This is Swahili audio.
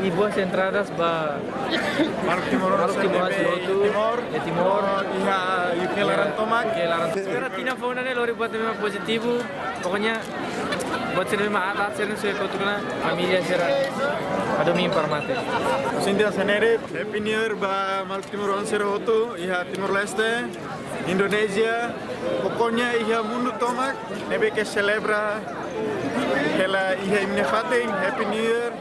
e boas entradas para Timor Timor e que larang tomak. Sekarang Tinan Foun ini luar buat memang positif. Pokoknya buat sering mahat sering sudah kau tukar familia serang ada mimpar mati. Sindia senere Happy New Year ba Timor Hotu iha Timor Leste Indonesia. Pokoknya iha mundu tomak nebe ke celebra hela iha imne fating Happy New Year.